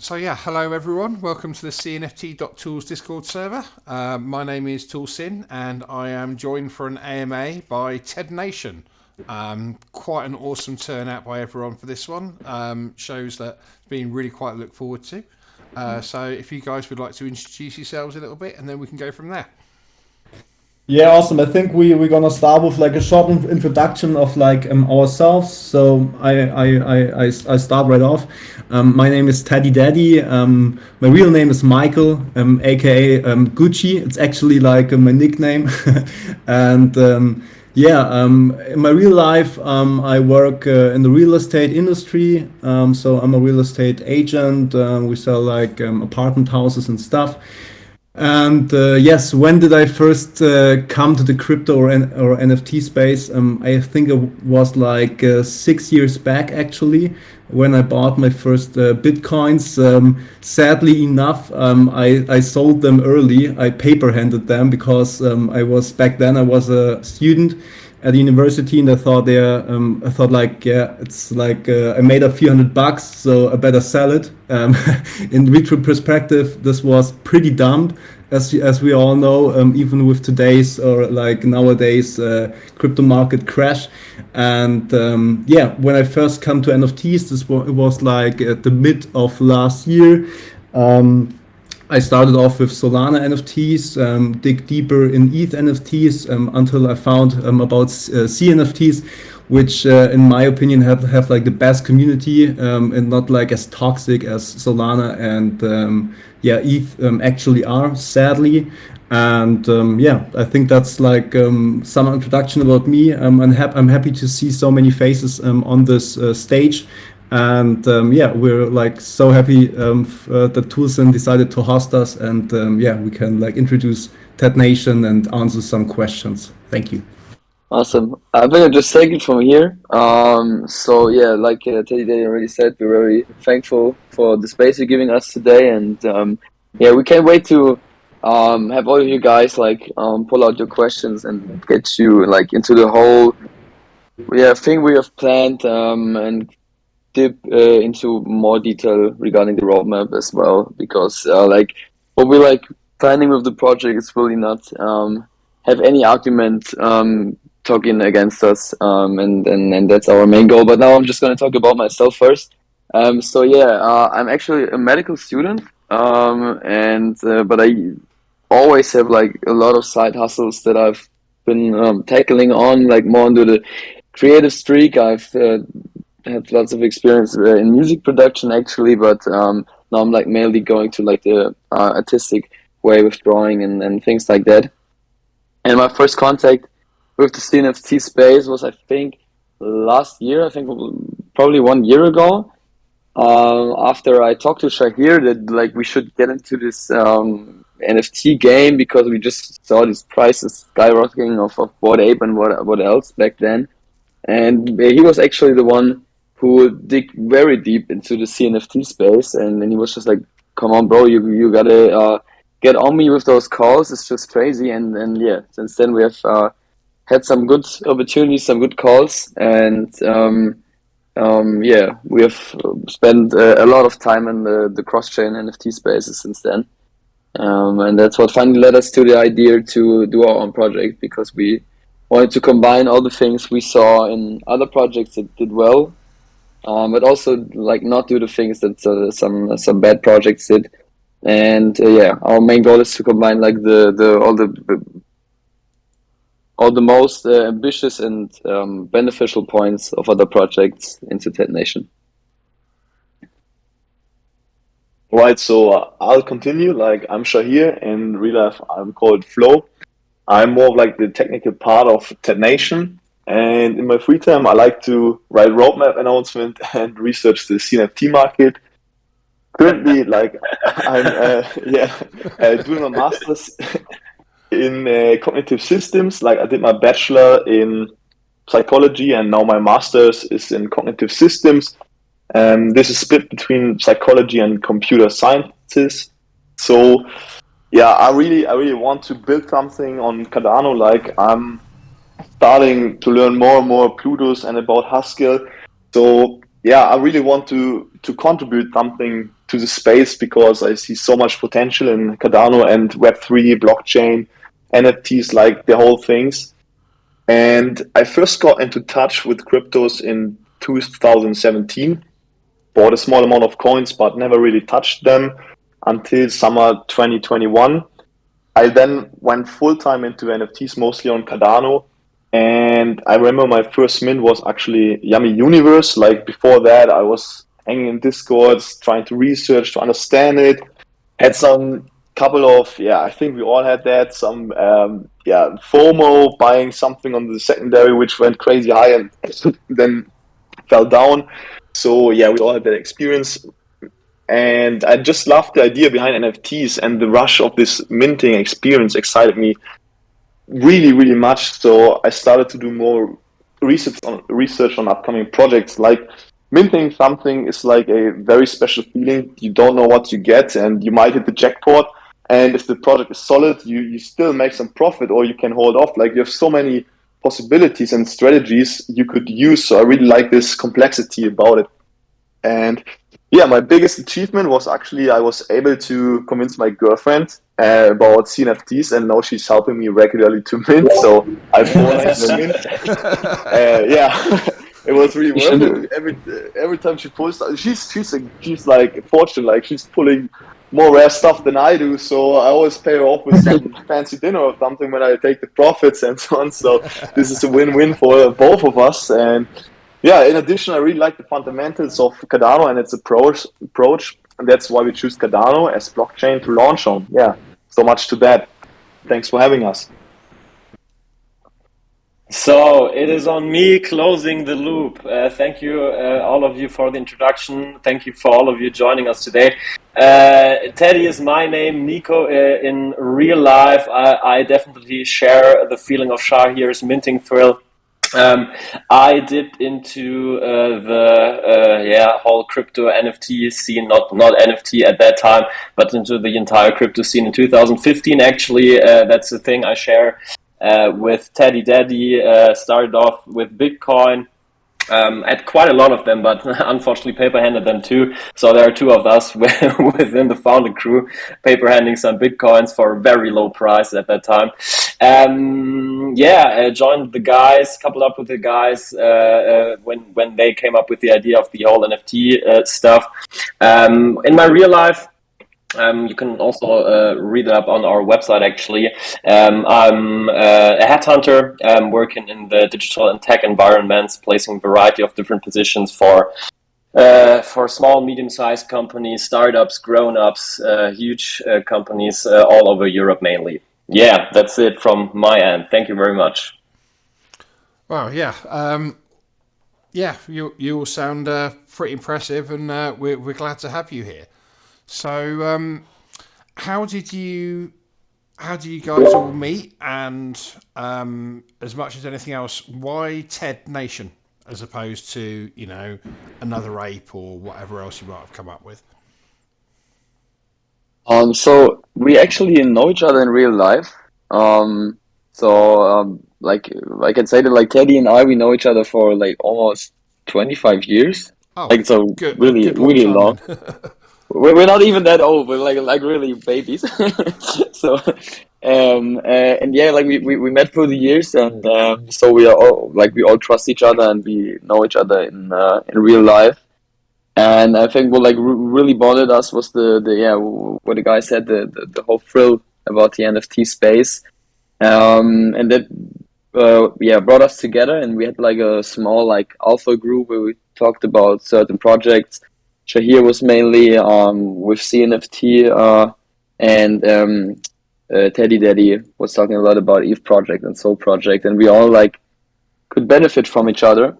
So yeah, hello everyone. Welcome to the cnft.tools Discord server. My name is ToolSin, and I am joined for an AMA by Ted Nation. Quite an awesome turnout by everyone for this one. Shows that it's been really quite look forward to. So if you guys would like to introduce yourselves a little bit, and then we can go from there. Yeah, awesome. I think we're gonna start with like a short introduction of like ourselves. So I start right off. My name is Teddy Daddy. My real name is Michael, aka Gucci. It's actually like my nickname. And yeah, in my real life, I work in the real estate industry. So I'm a real estate agent. We sell like apartment houses and stuff. And yes, when did I first come to the crypto or NFT space? I think it was like 6 years back, actually, when I bought my first Bitcoins. Sadly enough, I sold them early. I paper handed them because back then I was a student at the university, and I thought like, yeah, it's like I made a few $100, so I better sell it. In retro perspective, this was pretty dumb, as we all know, even with today's or like nowadays crypto market crash. And yeah, when I first come to NFTs, it was like at the mid of last year. I started off with Solana NFTs, dig deeper in ETH NFTs until I found about C NFTs, which in my opinion have like the best community and not like as toxic as Solana and yeah, ETH actually are, sadly. And yeah, I think that's like some introduction about me. I'm happy to see so many faces on this stage. And yeah, we're like so happy that ToolSin decided to host us, and yeah, we can like introduce Ted Nation and answer some questions. Thank you. Awesome. I think I'll just take it from here. So yeah, like Teddy Day already said, we're very thankful for the space you're giving us today, and yeah, we can't wait to have all of you guys like pull out your questions and get you like into the whole thing we have planned and dip into more detail regarding the roadmap as well, because like what we're like planning with the project is really not have any argument talking against us, and that's our main goal. But now I'm just going to talk about myself first. So yeah, I'm actually a medical student, and but I always have like a lot of side hustles that I've been tackling on, like more into the creative streak. I've had lots of experience in music production actually, but now I'm like mainly going to like the artistic way with drawing and things like that. And my first contact with the CNFT space was, I think, last year. I think probably 1 year ago. After I talked to Shahir that like we should get into this NFT game because we just saw these prices skyrocketing of Bored Ape and what else back then. And he was actually the one who dig very deep into the CNFT space, and then he was just like, "Come on, bro, you gotta get on me with those calls. It's just crazy." And yeah, since then we have had some good opportunities, some good calls, and yeah, we have spent a lot of time in the cross-chain NFT spaces since then. And that's what finally led us to the idea to do our own project, because we wanted to combine all the things we saw in other projects that did well, but also like not do the things that some bad projects did. And yeah, our main goal is to combine like the all the most ambitious and beneficial points of other projects into Ted Nation. Right, so I'll continue. Like I'm Shahir, in real life I'm called Flo. I'm more of like the technical part of Ted Nation, and in my free time I like to write roadmap announcement and research the CNFT market. Currently, like I'm yeah doing a master's in cognitive systems. Like I did my bachelor in psychology, and now my master's is in cognitive systems. This is split between psychology and computer sciences. So yeah, I really want to build something on Cardano. Like I'm starting to learn more and more Plutus and about Haskell. So yeah, I really want to contribute something to the space because I see so much potential in Cardano and Web3, blockchain, NFTs, like the whole things. And I first got into touch with cryptos in 2017, bought a small amount of coins, but never really touched them until summer 2021. I then went full time into NFTs, mostly on Cardano. And I remember my first mint was actually Yummy Universe. Like before that, I was hanging in Discords, trying to research to understand it. Had some couple of, yeah, I think we all had that. Some, yeah, FOMO, buying something on the secondary, which went crazy high and then fell down. So yeah, we all had that experience. And I just loved the idea behind NFTs, and the rush of this minting experience excited me really, really much. So I started to do more research on upcoming projects. Like minting something is like a very special feeling. You don't know what you get, and you might hit the jackpot. And if the project is solid, you still make some profit, or you can hold off. Like you have so many possibilities and strategies you could use. So I really like this complexity about it. And yeah, my biggest achievement was actually I was able to convince my girlfriend about CNFTs, and now she's helping me regularly to mint. So I bought the mint. Yeah, it was really worth it. Every time she posts, she's like fortunate, like she's pulling more rare stuff than I do. So I always pay her off with some fancy dinner or something when I take the profits and so on. So this is a win-win for both of us. And yeah, in addition, I really like the fundamentals of Cardano and its approach, and that's why we choose Cardano as blockchain to launch on. Yeah, so much to that. Thanks for having us. So it is on me closing the loop. Thank you, all of you, for the introduction. Thank you for all of you joining us today. Teddy is my name. Nico, in real life, I definitely share the feeling of Shahir's minting thrill. I dipped into the whole crypto NFT scene, not NFT at that time, but into the entire crypto scene in 2015. Actually, that's the thing I share with Teddy Daddy. Started off with Bitcoin. Had quite a lot of them, but unfortunately paper-handed them too. So there are two of us within the founder crew, paper-handing some Bitcoins for a very low price at that time. Joined the guys, coupled up with the guys when they came up with the idea of the whole NFT stuff. In my real life, you can also read it up on our website, actually. I'm a headhunter, working in the digital and tech environments, placing a variety of different positions for small, medium-sized companies, startups, grown-ups, huge companies all over Europe mainly. Yeah, that's it from my end. Thank you very much. Wow, yeah. You all sound pretty impressive, and we're glad to have you here. So, how did you guys all meet? And as much as anything else, why TED Nation as opposed to another ape or whatever else you might have come up with? So we actually know each other in real life. Like I can say that like Teddy and I, we know each other for like almost 25 years. Oh, Like so really, good long really time long. then. We're not even that old. We're like really babies. So, and yeah, like we met through the years, and so we all trust each other, and we know each other in real life. And I think what like really bonded us was what the guy said, the whole thrill about the NFT space, and that brought us together, and we had like a small like alpha group where we talked about certain projects. Shahir was mainly with CNFT, and Teddy Daddy was talking a lot about Eve project and Soul project, and we all like could benefit from each other.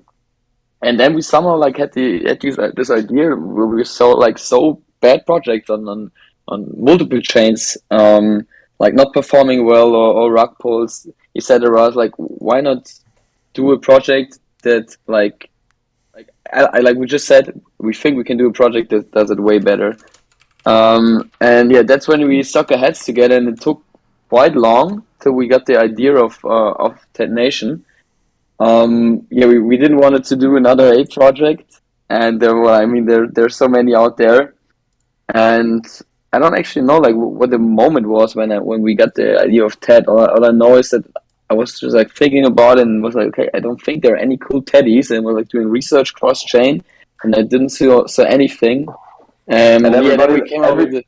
And then we somehow like had this idea where we saw like so bad projects on multiple chains, like not performing well, or rug pulls, etc. Like, why not do a project that like we just said, we think we can do a project that does it way better. And yeah, that's when we stuck our heads together, and it took quite long till we got the idea of TED Nation. We didn't want it to do another ape project. and well, I mean, there's so many out there, and I don't actually know like what the moment was when we got the idea of TED. All I know is that I was just like thinking about it and was like, okay, I don't think there are any cool teddies, and we're like doing research cross chain, and I didn't see anything. And Yeah, then we came up with the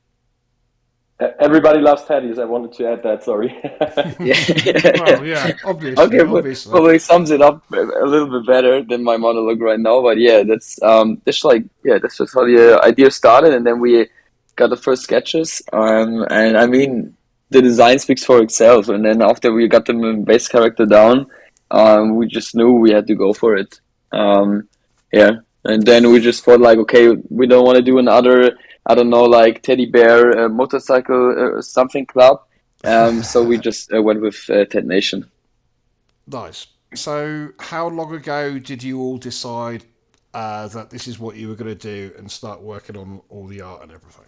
everybody loves teddies. I wanted to add that. Sorry. Well, yeah, obviously, okay, but obviously. probably sums it up a little bit better than my monologue right now. But yeah, that's just how the idea started, and then we got the first sketches. And I mean, the design speaks for itself. And then after we got the base character down, we just knew we had to go for it. Yeah, and then we just thought like, okay, we don't want to do another, I don't know, like teddy bear motorcycle something club. So we just went with TED Nation. Nice. So, how long ago did you all decide that this is what you were going to do and start working on all the art and everything?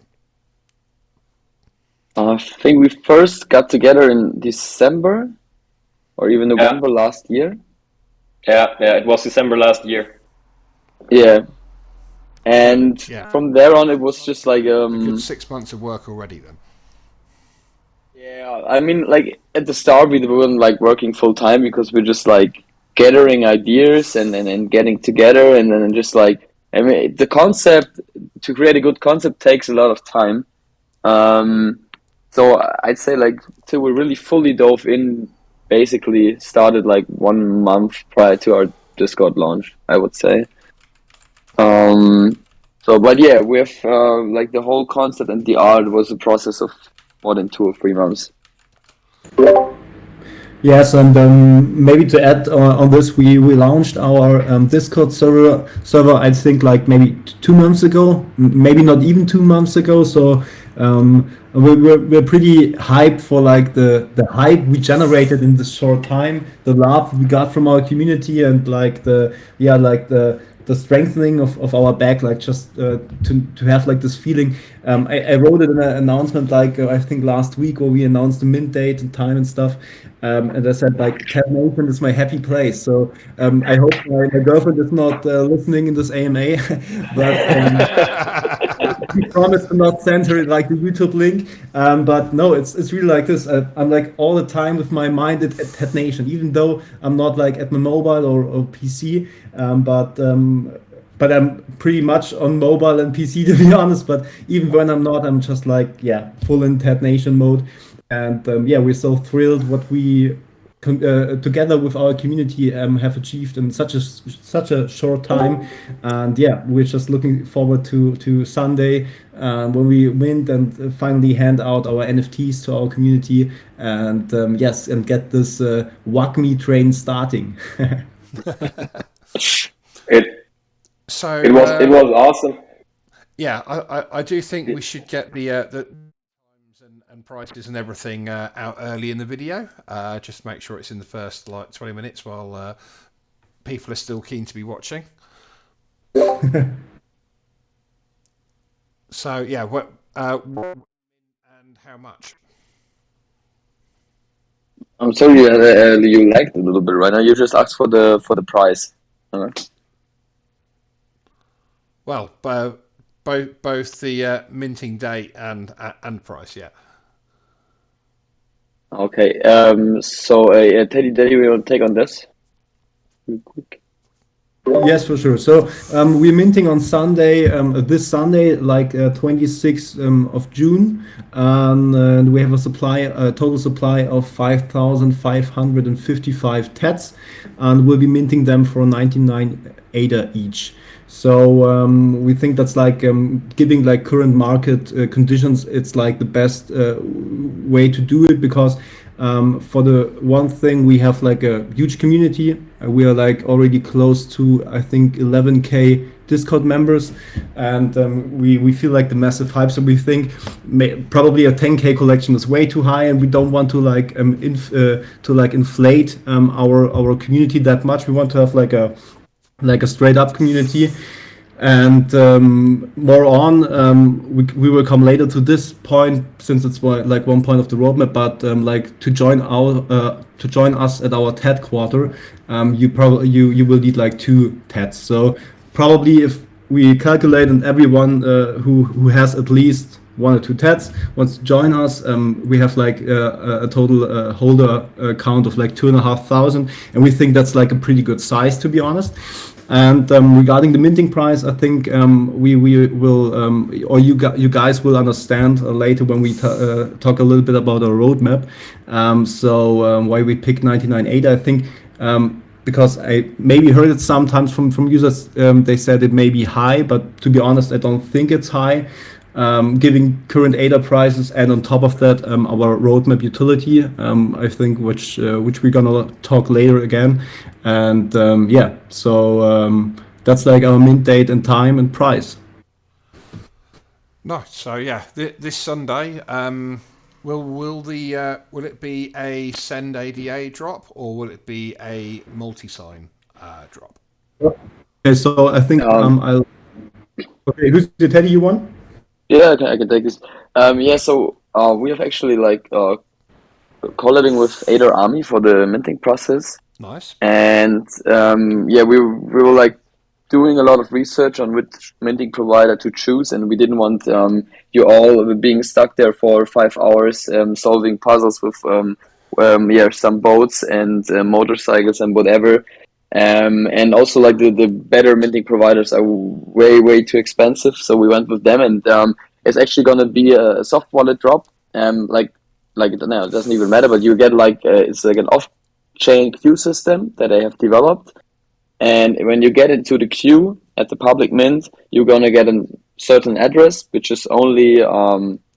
I think we first got together in December or even November last year. Yeah, it was December last year. Yeah. And Yeah. from there on, it was just like A good 6 months of work already then. yeah, I mean, like at the start, we weren't like working full time because we're just like gathering ideas and getting together, and then just like, I mean, the concept to create a good concept takes a lot of time. So I'd say like till we really fully dove in, basically started like 1 month prior to our Discord launch, I would say. So, but yeah, with like the whole concept and the art was a process of more than 2 or 3 months. Yes, and maybe to add on this, we launched our Discord server. I think like maybe 2 months ago, maybe not even 2 months ago. So we're pretty hyped for like the hype we generated in this short time, the love we got from our community, and like the strengthening of our back, like just to have like this feeling. I wrote it in an announcement like I think last week, where we announced the mint date and time and stuff. And I said like TED Nation is my happy place. So I hope my girlfriend is not listening in this AMA, but we promised to not send her like the YouTube link. But no, it's really like this. I'm like all the time with my mind at TED Nation, even though I'm not like at my mobile or PC. But I'm pretty much on mobile and PC, to be honest. But even when I'm not, I'm just like, yeah, full in TED Nation mode. And yeah, we're so thrilled what we together with our community have achieved in such a short time. And yeah, we're just looking forward to Sunday when we mint and finally hand out our NFTs to our community. And yes, and get this WACME train starting. It was awesome. Yeah, I do think we should get the times and prices and everything out early in the video. Just to make sure it's in the first like 20 minutes while people are still keen to be watching. So yeah, what and how much? I'm sorry, you lagged a little bit right now. You just asked for the price. Well, both the minting date and price, yeah. Okay. So, Teddy, we want to take on this? Real quick. Yes, for sure. So we're minting on Sunday, this Sunday, like 26th of June, and we have a total supply of 5,555 TEDs, and we'll be minting them for 99 ADA each. So we think that's like giving like current market conditions, it's like the best way to do it, because for the one thing, we have like a huge community. We are like already close to, I think, 11K Discord members, and we feel like the massive hype. So we think probably a 10K collection is way too high, and we don't want to like inflate our community that much. We want to have like a straight up community. And more on, we will come later to this point, since it's like one point of the roadmap. But like to join us at our TED quarter, you will need like 2 TEDs. So probably if we calculate, and everyone who has at least 1 or 2 TEDs wants to join us. We have like a total holder count of like 2,500, and we think that's like a pretty good size, to be honest. And regarding the minting price, I think we will, or you guys will understand later when we talk a little bit about our roadmap. So why we picked 99.8, I think, because I maybe heard it sometimes from users, they said it may be high, but to be honest, I don't think it's high. Giving current ADA prices, and on top of that, our roadmap utility, I think, which we're gonna talk later again, and yeah, so that's like our mint date and time and price. Nice. So yeah, this Sunday, will it be a send ADA drop, or will it be a multi-sign drop? Okay, so I think I'll. Okay, who's the Teddy you want? Yeah, I can take this. Yeah, so we have actually like collaborating with Adar Army for the minting process, Nice. and yeah, we were like doing a lot of research on which minting provider to choose, and we didn't want you all being stuck there for 5 hours solving puzzles with yeah, some boats and motorcycles and whatever. And also like the better minting providers are way too expensive, so we went with them, and it's actually gonna be a soft wallet drop. Like no, it doesn't even matter, but you get like it's like an off-chain queue system that they have developed, and when you get into the queue at the public mint, you're gonna get a certain address, which is only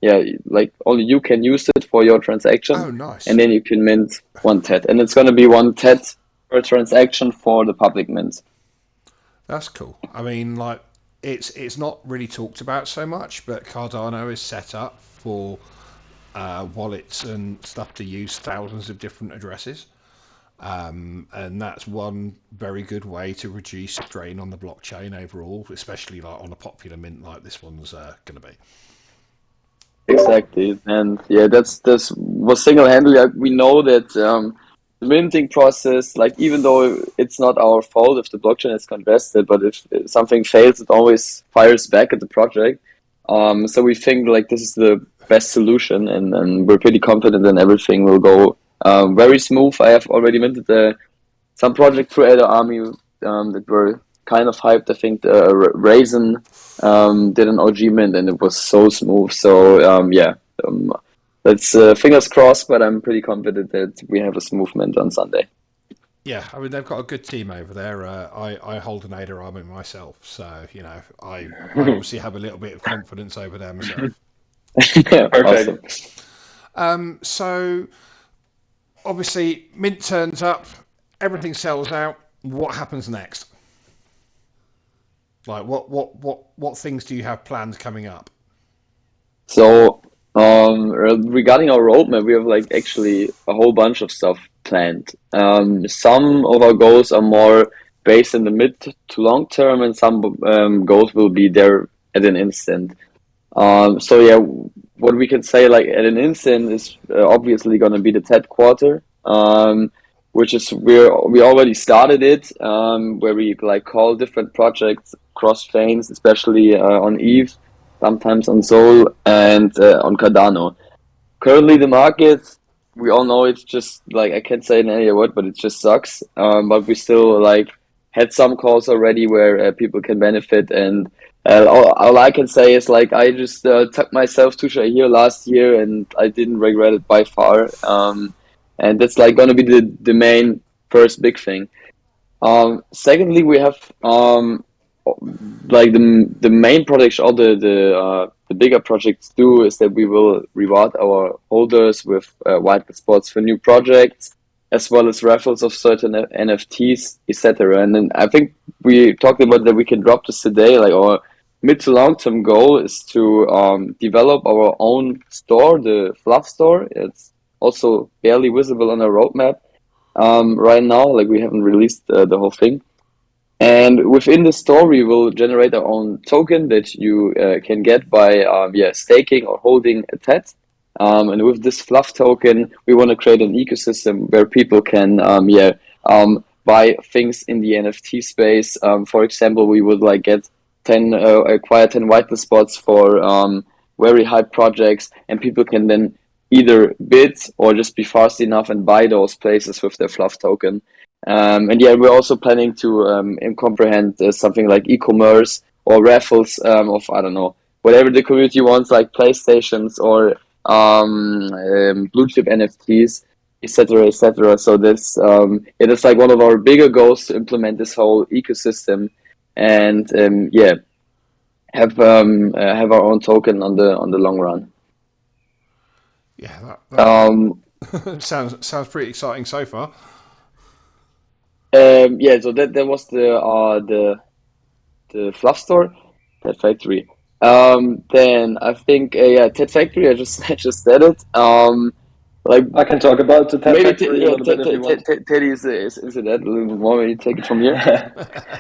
yeah, like only you can use it for your transaction. Oh, nice. And then you can mint 1 TED, and it's gonna be 1 TED per transaction for the public mint. That's cool. I mean, like, it's not really talked about so much, but Cardano is set up for wallets and stuff to use thousands of different addresses, and that's one very good way to reduce drain on the blockchain overall, especially like on a popular mint like this one's going to be. Exactly, and yeah, that's was single-handedly. We know that the minting process, like even though it's not our fault if the blockchain is congested, but if something fails, it always fires back at the project. So we think like this is the best solution, and we're pretty confident that everything will go very smooth. I have already minted some project through Elder Army that were kind of hyped. I think Raisin did an OG mint, and it was so smooth. So yeah, let's fingers crossed. But I'm pretty confident that we have a smooth mint on Sunday. Yeah, I mean they've got a good team over there. I hold an ADA army myself, so you know I obviously have a little bit of confidence over them myself. Perfect. Awesome. So obviously mint turns up, everything sells out. What happens next? Like what things do you have planned coming up? So regarding our roadmap, we have like actually a whole bunch of stuff planned. Some of our goals are more based in the mid to long term, and some goals will be there at an instant. So yeah, what we can say like at an instant is obviously going to be the TED quarter, which is we already started it, where we like call different projects cross chains, especially on ETH, sometimes on Sol, and on Cardano. Currently, the market, we all know it's just like I can't say in any word, but it just sucks. But we still like had some calls already where people can benefit, and all I can say is like I just took myself to Shahir last year, and I didn't regret it by far. And that's like gonna be the main first big thing. Secondly, we have like the main projects, all the bigger projects do is that we will reward our holders with white spots for new projects, as well as raffles of certain NFTs, etc. And then I think we talked about that we can drop this today. Like our mid to long term goal is to develop our own store, the Fluff Store. It's also barely visible on our roadmap right now. Like we haven't released the whole thing. And within the store, we will generate our own token that you can get by staking or holding a TED. And with this Fluff token, we want to create an ecosystem where people can buy things in the NFT space. For example, we would like get 10 acquire 10 whitelist spots for very high projects, and people can then either bid or just be fast enough and buy those places with their fluff token. And yeah, we're also planning to comprehend something like e-commerce or raffles of, I don't know, whatever the community wants, like PlayStations or blue chip NFTs, etc., etc. So this it is like one of our bigger goals to implement this whole ecosystem, and yeah, have our own token on the long run. Yeah, Um, that sounds pretty exciting so far. yeah, so that was the fluff store, Ted Factory. Then I think yeah, Ted Factory. I just I just said it. Like I can talk about the Ted maybe Factory a little bit if you want. Teddy is that a little bit more. Maybe take it from here.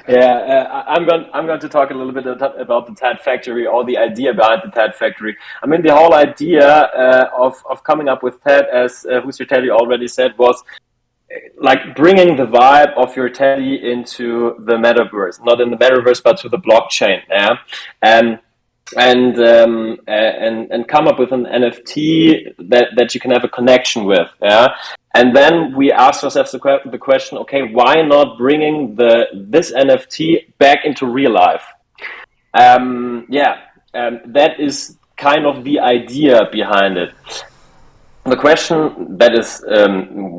Yeah, I'm going to talk a little bit about the TAD factory or the idea behind the TAD factory. I mean, the whole idea of coming up with TAD, as Hussein Teddy already said, was like bringing the vibe of your Teddy into the metaverse, not in the metaverse, but to the blockchain. Yeah, and and come up with an NFT that you can have a connection with. Yeah. And then we asked ourselves the question, okay, why not bringing this NFT back into real life? That is kind of the idea behind it. The question that is,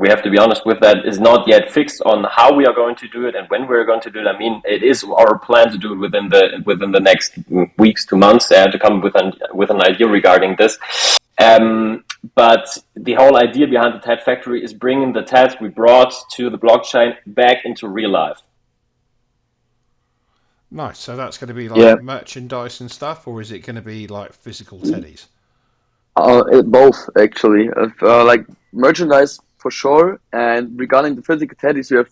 we have to be honest with that, is not yet fixed on how we are going to do it and when we're going to do it. I mean, it is our plan to do it within the next weeks to months to come with an idea regarding this. But the whole idea behind the TED Factory is bringing the TEDs we brought to the blockchain back into real life. Nice. So that's going to be Yeah, like merchandise and stuff, or is it going to be like physical teddies? both actually. Like merchandise for sure. And regarding the physical teddies, we have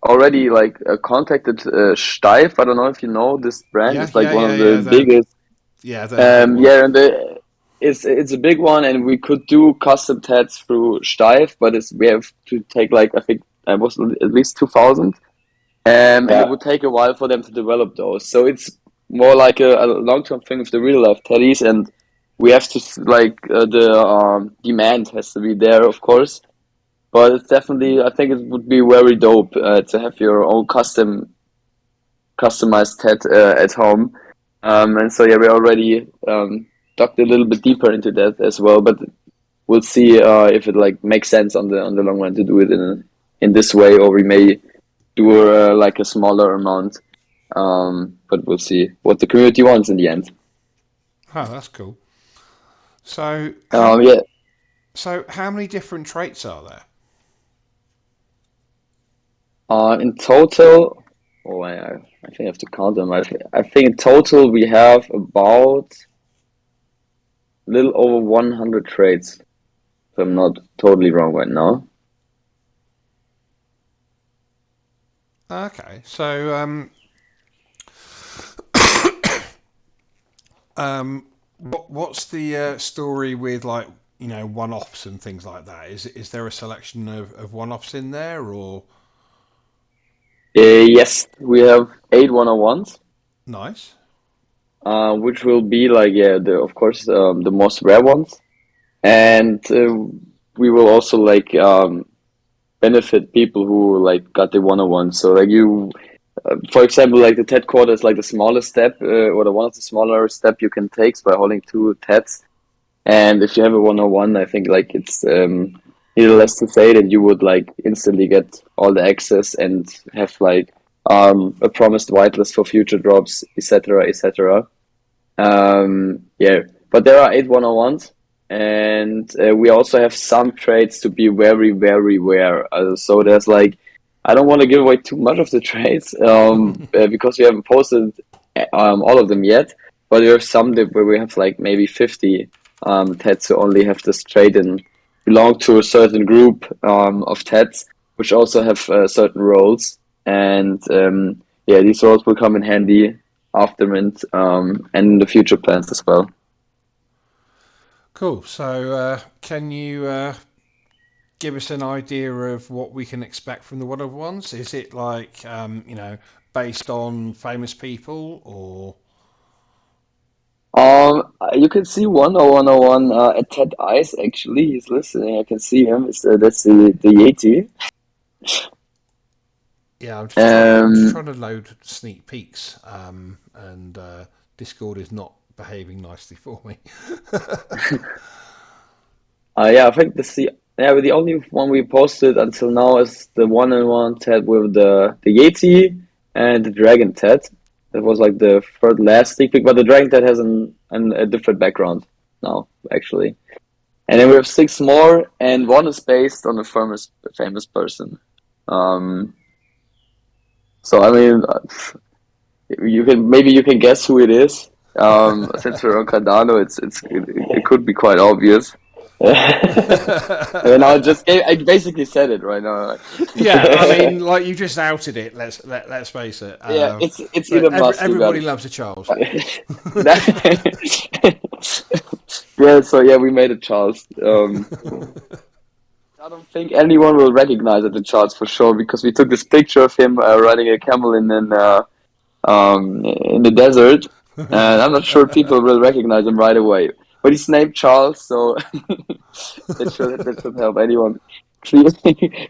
already like contacted Steif. I don't know if you know this brand. Yeah, It's like yeah, one yeah, of yeah. the biggest. They're the big one. Yeah, and it's a big one, and we could do custom tats through Steif, but we have to take like I think it was at least 2,000, and it Yeah. would take a while for them to develop those. So it's more like a long term thing with the real life teddies, and we have to like the demand has to be there, of course. But it's definitely I think it would be very dope to have your own customized tat at home. And so yeah, we already dug a little bit deeper into that as well. But we'll see if it like makes sense on the long run to do it in this way, or we may do like a smaller amount. But we'll see what the community wants in the end. Oh, that's cool. So Yeah, how many different traits are there? in total, oh, I think I have to count them. I think in total we have about a little over 100 traits. If I'm not totally wrong right now. Okay, so what's the story with like one-offs and things like that? Is there a selection of one-offs in there or Yes, we have 8 101s, nice? which will be like yeah, of course the most rare ones, and we will also like benefit people who like got the 101. So like you, for example, like the TED quarter is like the smallest step, or the one of the smaller step you can take by holding 2 TEDs. And if you have a 101, I think like it's needless to say that you would like instantly get all the access and have like a promised whitelist for future drops, etc., etc. Yeah, but there are 8 101s, and we also have some trades to be very, very rare. So there's like, I don't want to give away too much of the trades because we haven't posted all of them yet. But there are some where we have like maybe 50 TEDs who only have this trade and belong to a certain group of TEDs, which also have certain roles. And yeah, these roles will come in handy after mint and the future plans as well. Cool. So can you give us an idea of what we can expect from the one-of-ones? Is it like based on famous people or? You can see 10101 at Ted Ice. Actually, he's listening. I can see him. That's the Yeti. Yeah, I'm just Um, trying to load sneak peeks, and Discord is not behaving nicely for me. yeah, I think the only one we posted until now is the 101 Ted with the Yeti and the Dragon Ted. That was like the third last sneak peek, but the Dragon Ted has a different background now, actually. And then we have six more, and one is based on a famous person. Um, so I mean, you can guess who it is. Since we're on Cardano, it could be quite obvious. And I basically said it right now. Yeah, I mean, like you just outed it. Let's face it. Yeah, it's But Elon Musk. You got everybody it. loves a Charles. Yeah, so yeah, we made it, Charles. I don't think anyone will recognize it, the Charles, for sure, because we took this picture of him riding a camel in the desert, and I'm not sure people will recognize him right away. But he's named Charles, so that should help anyone clear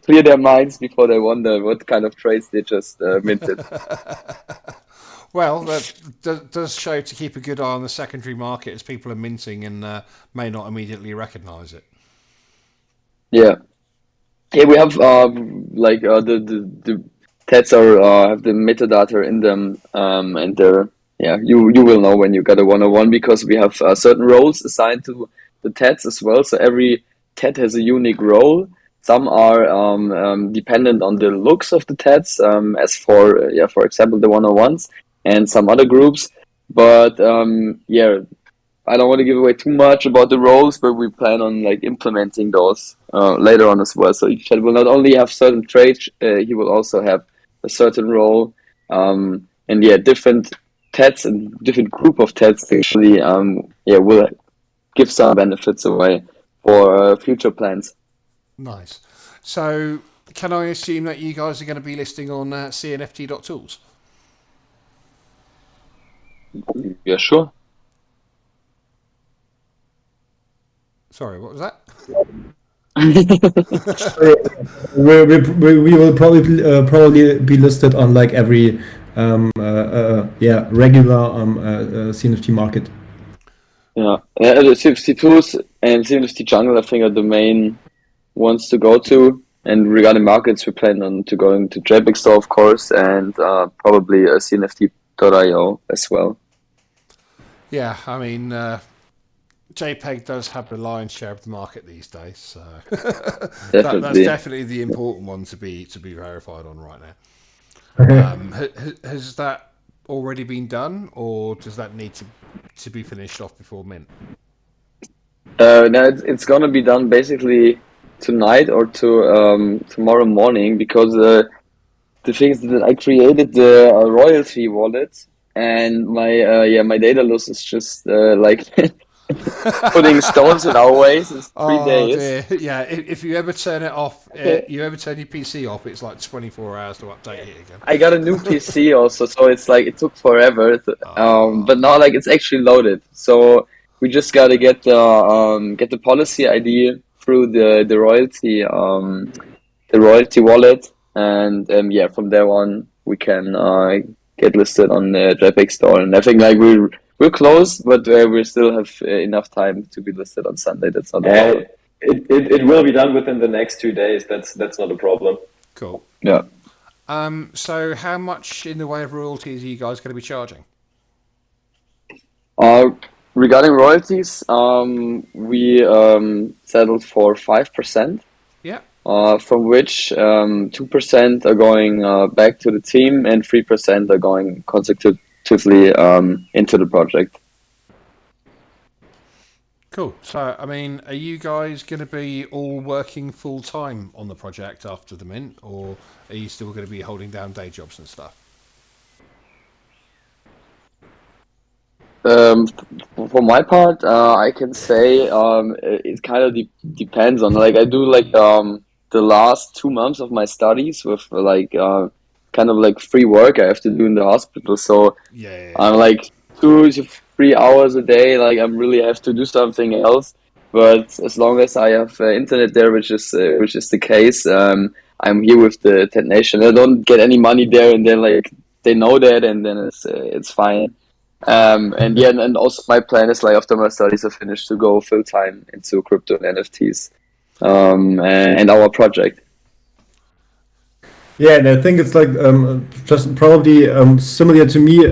clear their minds before they wonder what kind of trades they just minted. Well, that does show to keep a good eye on the secondary market as people are minting and may not immediately recognise it. Yeah, yeah, we have the TEDs are have the metadata in them, and they're yeah, you will know when you got a 101 because we have certain roles assigned to the TEDs as well. So every TED has a unique role. Some are dependent on the looks of the TEDs, as for example, the 101s and some other groups. But yeah, I don't want to give away too much about the roles, but we plan on like implementing those later on as well. So each head will not only have certain traits, he will also have a certain role, and yeah, different TEDs and different group of TEDs actually, yeah, will give some benefits away for future plans. Nice. So, can I assume that you guys are going to be listing on cnft.tools? Yeah, sure. Sorry, what was that? We will probably be listed on like every yeah, regular CNFT market. Yeah, the CFC tools and CFC jungle, I think, are the main ones to go to. And regarding markets, we plan on to going to JPEG Store, of course, and probably CNFT.io as well. Yeah, I mean, JPEG does have the lion's share of the market these days, so that's Definitely. definitely the important one to be verified on right now. Has that already been done, or does that need to be finished off before mint? No, it's gonna be done basically tonight or tomorrow morning because the thing is that I created the royalty wallet and my data loss is just like putting stones in our ways. It's three Oh days. dear, yeah. If you ever turn it off, you ever turn your PC off, it's like 24 hours to update it again. I got a new PC also, so it's like it took forever. But now like it's actually loaded. So we just gotta get the policy ID through the royalty wallet, and yeah, from there on we can get listed on the JPEG store. And I think like we're close, but we still have enough time to be listed on Sunday. That's not a problem. It will be done within the next 2 days. That's not a problem. Cool. Yeah. So how much in the way of royalties are you guys going to be charging? Uh, Regarding royalties, we settled for 5%. Yeah. From which 2% are going back to the team and 3% are going consecutively into the project. Cool. So, I mean, are you guys going to be all working full time on the project after the mint, or are you still going to be holding down day jobs and stuff? Um, for my part, I can say it kind of depends on like I do like the last 2 months of my studies with like kind of like free work I have to do in the hospital. So Yeah. I'm like 3 hours a day, like I'm really have to do something else. But as long as I have internet there, which is the case, I'm here with the Ted Nation. I don't get any money there, and then like they know that, and then it's fine. And yeah, and also my plan is like after my studies are finished to go full time into crypto and NFTs, and our project. Yeah, and I think it's like just probably similar to me.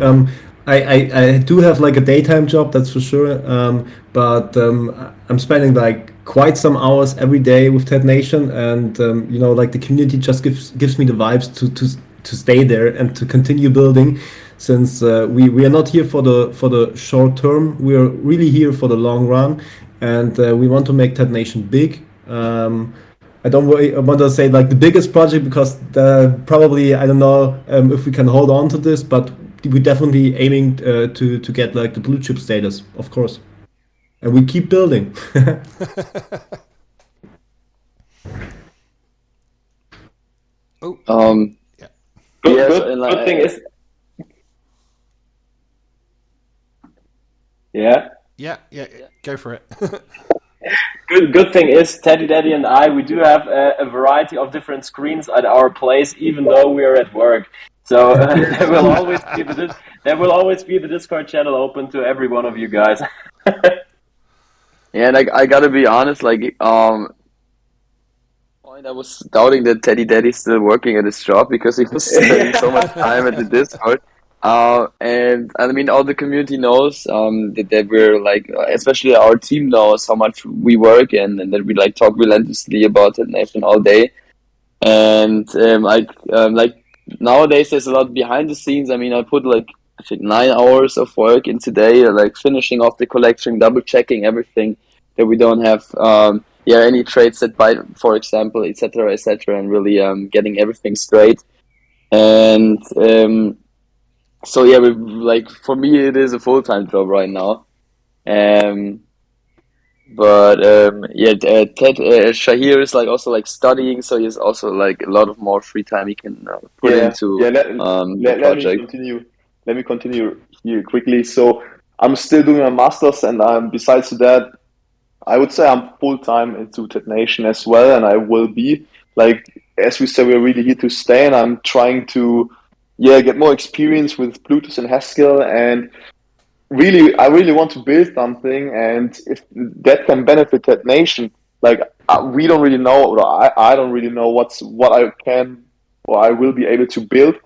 I do have like a daytime job, that's for sure. But I'm spending like quite some hours every day with Ted Nation, and you know, like the community just gives me the vibes to stay there and to continue building. Since we are not here for the short term, we are really here for the long run, and we want to make Ted Nation big. I want to say like the biggest project because probably I don't know if we can hold on to this, but we're definitely aiming to get like the blue chip status, of course, and we keep building. Oh, yeah. Yes, Good, and good thing is, yeah. Yeah, go for it. Good thing is, Teddy Daddy and I, we do have a variety of different screens at our place, even though we are at work. So there will always be the Discord channel open to every one of you guys. yeah, and I gotta be honest, like point I was doubting that Teddy Daddy's still working at his job because he was spending so much time at the Discord. And I mean, all the community knows that we're like, especially our team knows how much we work and that we like talk relentlessly about Ted Nation all day. And like nowadays, there's a lot behind the scenes. I mean, I put like I think 9 hours of work in today, like finishing off the collection, double checking everything that we don't have yeah any trades that buy, for example, etc., and really getting everything straight. And so yeah, we like for me it is a full-time job right now. Um, but yeah, Ted Shahir is like also like studying, so he has also like a lot of more free time he can put Yeah, into yeah. the Let me project. continue. Let me continue here quickly. So I'm still doing my masters, and besides that, I would say I'm full time into Ted Nation as well, and I will be. Like as we said, we're really here to stay, and I'm trying to, yeah, get more experience with Bluetooth and Haskell, and really, I really want to build something, and if that can benefit that nation, like we don't really know, or I don't really know what I can or I will be able to build,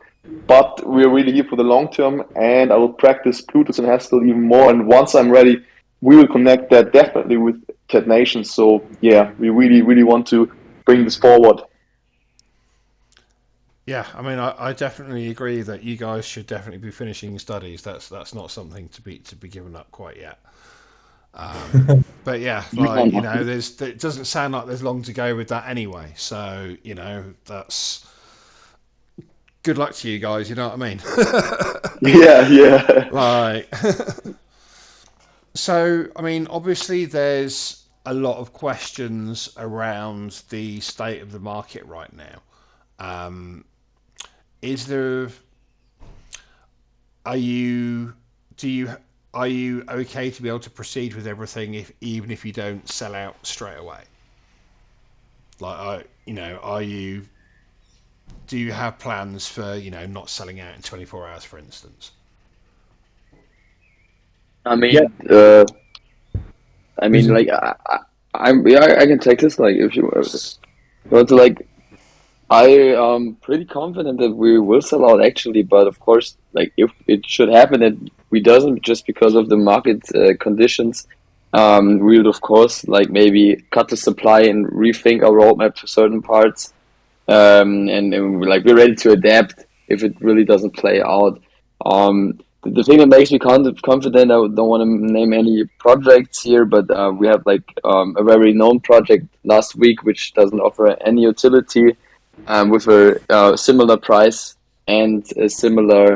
but we're really here for the long term, and I will practice Bluetooth and Haskell even more. And once I'm ready, we will connect that definitely with Ted Nation. So yeah, we really, really want to bring this forward. Yeah, I mean, I definitely agree that you guys should definitely be finishing your studies. That's not something to be given up quite yet. But yeah, like it doesn't sound like there's long to go with that anyway. So that's good luck to you guys. You know what I mean? Yeah, yeah. Like, so I mean, obviously there's a lot of questions around the state of the market right now. Um, is there Are you do you are you okay to be able to proceed with everything if even if you don't sell out straight away? Like, are you do you have plans for not selling out in 24 hours, for instance? I Yeah, mean, this is, like I'm yeah, I can take this like if you want to like. I am pretty confident that we will sell out actually, but of course, like if it should happen that we doesn't just because of the market conditions, we would of course like maybe cut the supply and rethink our roadmap to certain parts, and like we're ready to adapt if it really doesn't play out. The thing that makes me confident, I don't want to name any projects here, but we have like a very known project last week which doesn't offer any utility with a similar price and a similar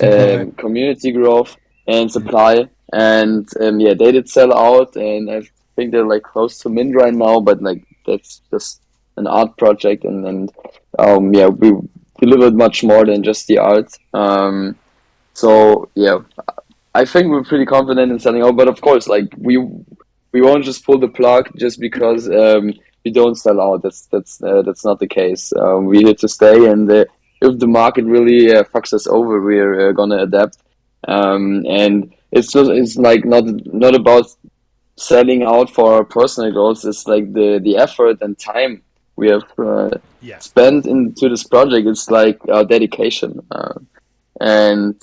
supply. community growth and supply. And yeah, they did sell out, and I think they're like close to mint right now. But like that's just an art project, and yeah, we delivered much more than just the art. So yeah, I think we're pretty confident in selling out, but of course, like we won't just pull the plug just because we don't sell out. That's not the case. We're here to stay, and if the market really fucks us over, we're gonna adapt. And it's like not about selling out for our personal goals. It's like the effort and time we have Yeah. spent into this project. It's like our dedication, and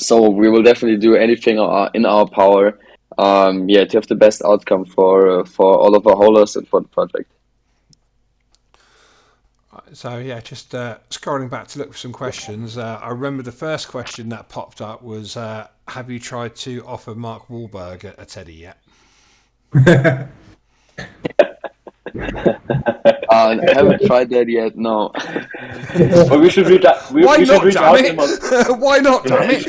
so we will definitely do anything in our power, yeah, to have the best outcome for all of our holders and for the project. So yeah, just scrolling back to look for some questions. I remember the first question that popped up was, "Have you tried to offer Mark Wahlberg a Teddy yet?" I haven't tried that yet. No. But we should reach out. Why We should not? reach Damn out to him on. it! Why not? Damn it!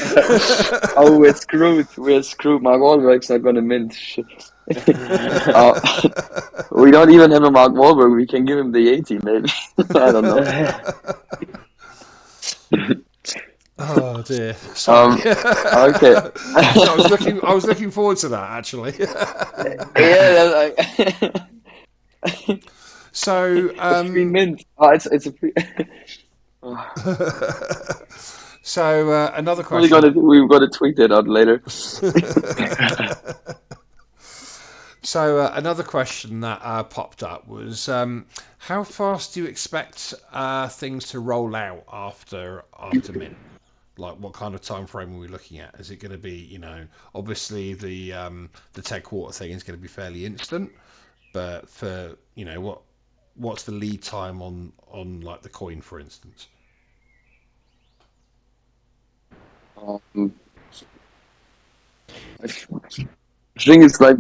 Oh, we're screwed. We're screwed. Mark Wahlberg's not gonna mint. Shit. uh, we don't even have a Mark Wahlberg. We can give him the 80, maybe. I don't know. Oh dear. Sorry. Okay. I was looking forward to that actually. Yeah. So Free mint. Oh, it's a free. so another We've question. got to tweet that out later. So another question that popped up was, how fast do you expect things to roll out after mint? Like, what kind of time frame are we looking at? Is it going to be, obviously the Tech Quarter thing is going to be fairly instant, but for what's the lead time on like the coin, for instance? Um, I think it's like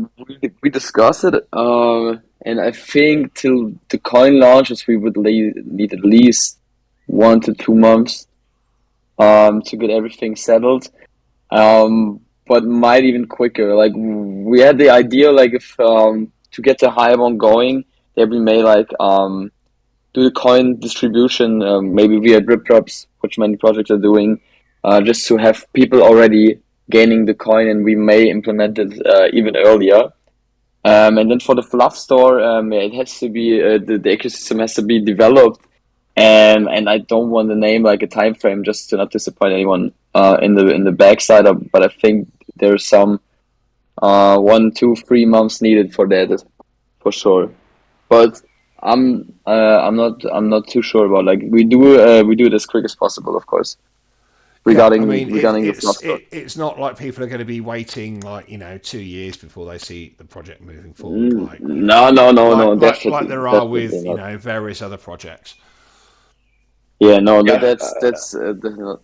we discussed it, and I think till the coin launches, we would need at least 1 to 2 months to get everything settled. But might even quicker. Like we had the idea, like if to get the hive on going, that we may like do the coin distribution, maybe via drip drops, which many projects are doing, just to have people already gaining the coin, and we may implement it even earlier. And then for the fluff store, yeah, it has to be the ecosystem has to be developed, and I don't want to name like a time frame just to not disappoint anyone in the backside of, but I think there's some 1, 2, 3 months needed for that for sure. But I'm not too sure about, like we do it as quick as possible, of course. Yeah, I mean, Regarding the fluff store. it's not like people are going to be waiting like 2 years before they see the project moving forward, like No, like definitely there are with not. various other projects. Yeah, no, Yeah, that's definitely.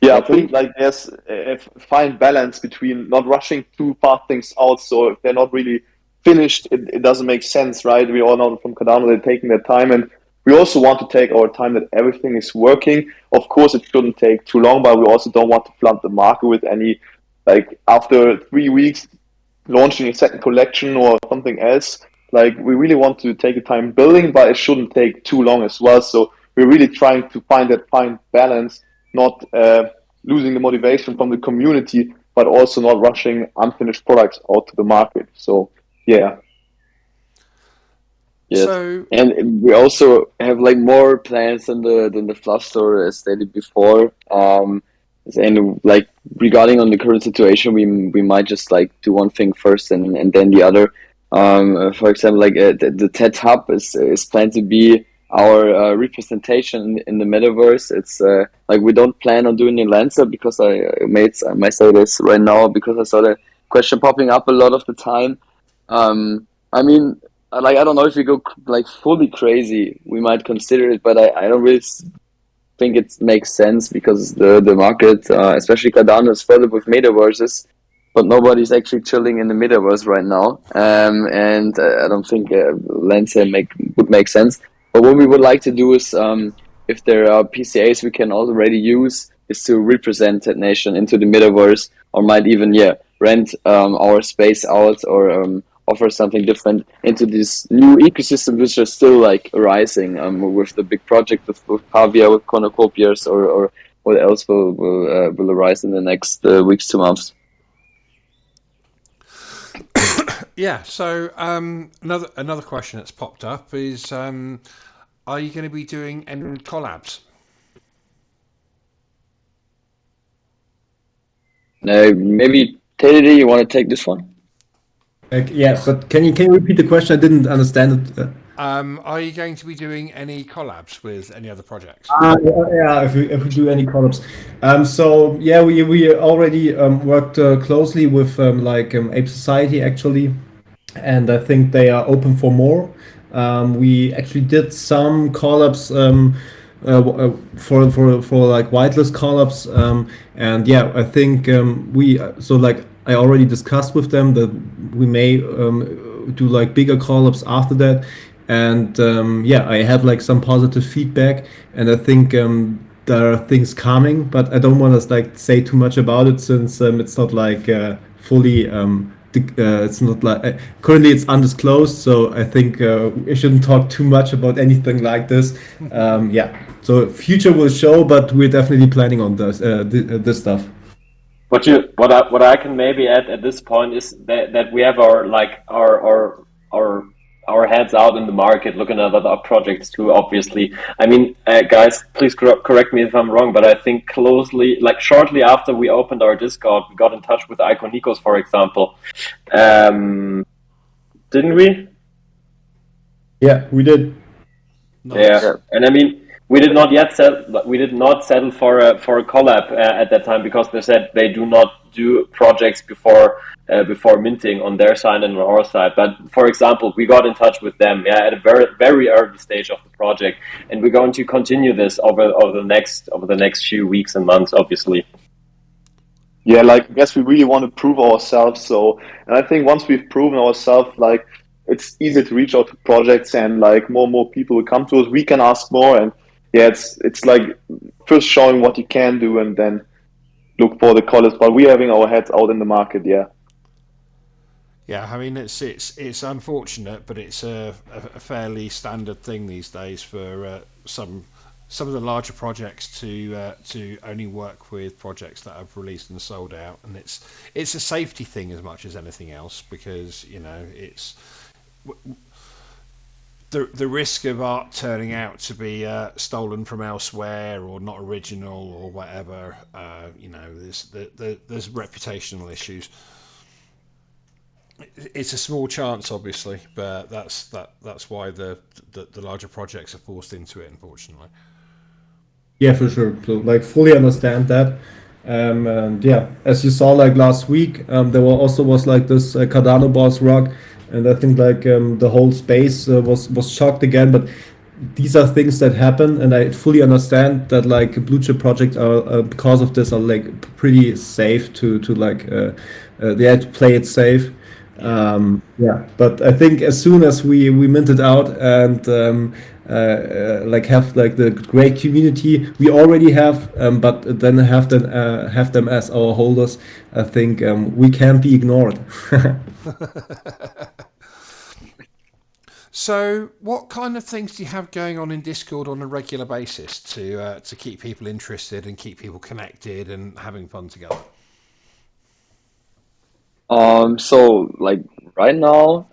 yeah, Yeah, I think please. like there's a fine balance between not rushing too far things out. So if they're not really finished, it doesn't make sense, right? We all know from Cardano they're taking their time, and we also want to take our time that everything is working. Of course, it shouldn't take too long, but we also don't want to flood the market with any, like after 3 weeks launching a second collection or something else. Like we really want to take a time building, but it shouldn't take too long as well. So we're really trying to find that fine balance, not losing the motivation from the community, but also not rushing unfinished products out to the market. So yeah. Yes, So and we also have like more plans than the fluff store as stated before. And like regarding on the current situation, we might just like do one thing first and then the other. For example, like the TED Hub is planned to be our representation in the metaverse. It's like we don't plan on doing in Lancer because I might say this right now because I saw the question popping up a lot of the time. I mean, like I don't know if we go like fully crazy, we might consider it, but I don't really think it makes sense because the market, especially Cardano, is further with metaverses, but nobody's actually chilling in the metaverse right now. And I don't think Lancer would make sense. But what we would like to do is, if there are PCAs we can already use, is to represent that nation into the metaverse, or might even rent our space out, or offer something different into this new ecosystem, which are still like rising with the big project with Pavia, with Cornucopias, or what else will arise in the next weeks to months. Yeah. So another question that's popped up is, are you going to be doing any collabs? Maybe Teddy, you want to take this one? Yeah, but can you repeat the question? I didn't understand it. Are you going to be doing any collabs with any other projects? Yeah, if we do any collabs. So yeah, we already worked closely with Ape Society actually, and I think they are open for more. We actually did some collabs for like whitelist collabs, and yeah, I think we so like I already discussed with them that we may do like bigger collabs after that, and yeah, I have like some positive feedback, and I think there are things coming, but I don't want to like say too much about it since it's not like fully. It's not like currently it's undisclosed, so I think we shouldn't talk too much about anything like this. Yeah, so future will show, but we're definitely planning on this stuff. What I can maybe add at this point is that we have our heads out in the market, looking at other projects too. Obviously, I mean, guys, please correct me if I'm wrong, but I think shortly after we opened our Discord, we got in touch with Iconicos, for example. Didn't we? Yeah, we did. Nice. Yeah. And I mean, we did not settle for a collab at that time because they said they do not do projects before minting on their side and on our side. But for example, we got in touch with them at a very early stage of the project, and we're going to continue this over the next few weeks and months, obviously. Yeah, like I guess we really want to prove ourselves. So, and I think once we've proven ourselves, like it's easy to reach out to projects, and like more and more people will come to us. We can ask more, and yeah, it's like first showing what you can do, and then look for the college. But we're having our heads out in the market. Yeah. Yeah, I mean it's unfortunate, but it's a fairly standard thing these days for some of the larger projects to only work with projects that have released and sold out, and it's a safety thing as much as anything else, because you know it's the risk of art turning out to be stolen from elsewhere or not original or whatever. You know, there's reputational issues. It's a small chance, obviously, but that's why the larger projects are forced into it, unfortunately. Yeah, for sure. So like fully understand that. And yeah, as you saw like last week, there was like this Cardano boss rock, and I think like the whole space was shocked again. But these are things that happen, and I fully understand that like blue chip projects are because of this are like pretty safe to like they had to play it safe. Yeah, but I think as soon as we mint it out and like have like the great community we already have, but then have them as our holders, I think we can't be ignored. So, what kind of things do you have going on in Discord on a regular basis to keep people interested and keep people connected and having fun together? So like right now,